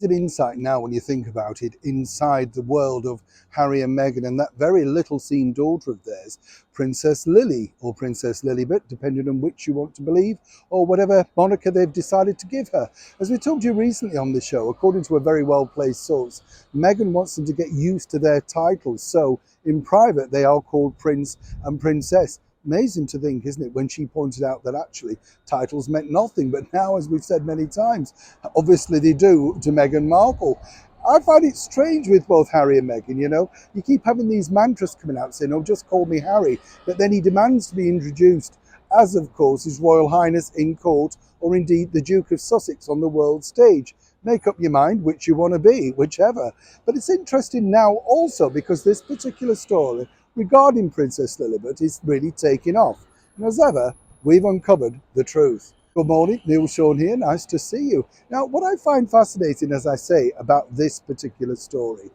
An insight now when you think about it inside the world of Harry and Meghan and that very little seen daughter of theirs, Princess Lily or Princess Lilibet, depending on which you want to believe, or whatever moniker they've decided to give her. As we told you recently on the show, according to a very well-placed source, Meghan wants them to get used to their titles, so in private they are called Prince and Princess. Amazing to think, isn't it, when she pointed out that actually titles meant nothing, but now, as we've said many times, obviously they do to Meghan Markle. I find it strange with both Harry and Meghan, you know. You keep having these mantras coming out saying, oh, just call me Harry, but then he demands to be introduced as, of course, His Royal Highness in court, or indeed the Duke of Sussex on the world stage. Make up your mind which you want to be, whichever. But it's interesting now also because this particular story regarding Princess Lilibet is really taking off. And as ever, we've uncovered the truth. Good morning, Neil Sean here, nice to see you. Now, what I find fascinating, as I say, about this particular story,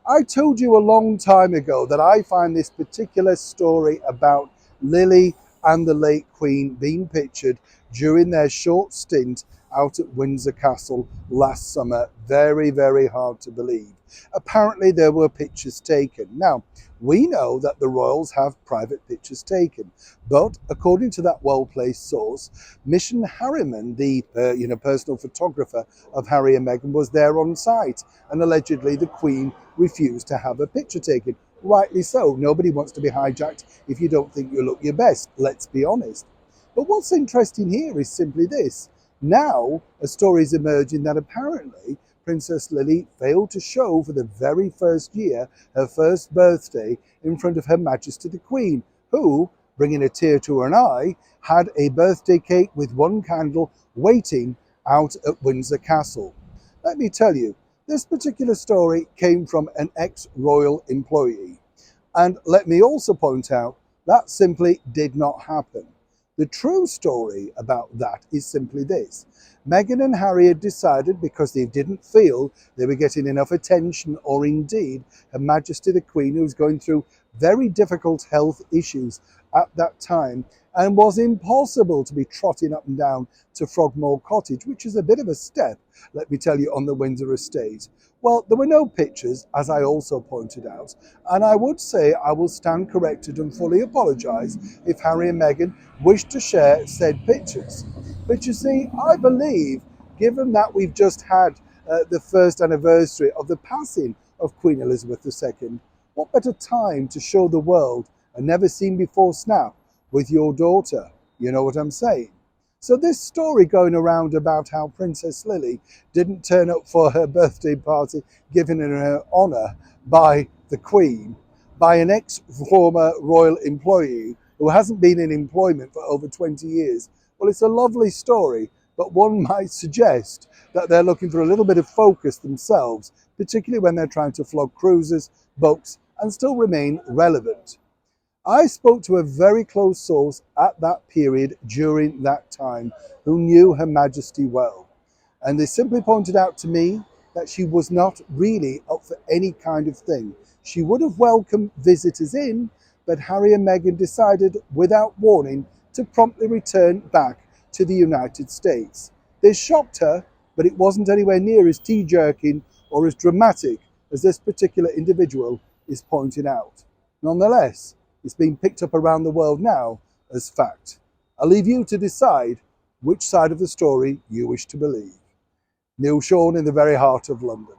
I told you a long time ago that I find this particular story about Lily and the late Queen being pictured during their short stint out at Windsor Castle last summer very, very hard to believe. Apparently there were pictures taken. Now, we know that the royals have private pictures taken, but according to that well-placed source, Mission Harriman, the personal photographer of Harry and Meghan, was there on site, and allegedly the Queen refused to have a picture taken. Rightly so. Nobody wants to be hijacked if you don't think you look your best, let's be honest. But what's interesting here is simply this. Now, a story is emerging that apparently Princess Lily failed to show for the very first year, her first birthday, in front of Her Majesty the Queen, who, bringing a tear to her eye, had a birthday cake with one candle waiting out at Windsor Castle. Let me tell you, this particular story came from an ex-royal employee. And let me also point out, that simply did not happen. The true story about that is simply this. Meghan and Harry had decided, because they didn't feel they were getting enough attention, or indeed Her Majesty the Queen, who was going through very difficult health issues at that time, and was impossible to be trotting up and down to Frogmore Cottage, which is a bit of a step, let me tell you, on the Windsor estate. Well, there were no pictures, as I also pointed out, and I would say I will stand corrected and fully apologise if Harry and Meghan wish to share said pictures. But you see, I believe, given that we've just had the first anniversary of the passing of Queen Elizabeth II, what better time to show the world a never seen before snap with your daughter? You know what I'm saying? So this story going around about how Princess Lily didn't turn up for her birthday party given in her honour by the Queen, by an ex-former royal employee who hasn't been in employment for over 20 years. Well, it's a lovely story, but one might suggest that they're looking for a little bit of focus themselves, particularly when they're trying to flog cruises, boats, and still remain relevant. I spoke to a very close source at that period during that time who knew Her Majesty well. And they simply pointed out to me that she was not really up for any kind of thing. She would have welcomed visitors in, but Harry and Meghan decided without warning to promptly return back to the United States. This shocked her, but it wasn't anywhere near as tea-jerking or as dramatic as this particular individual is pointing out. Nonetheless, it's being picked up around the world now as fact. I'll leave you to decide which side of the story you wish to believe. Neil Sean in the very heart of London.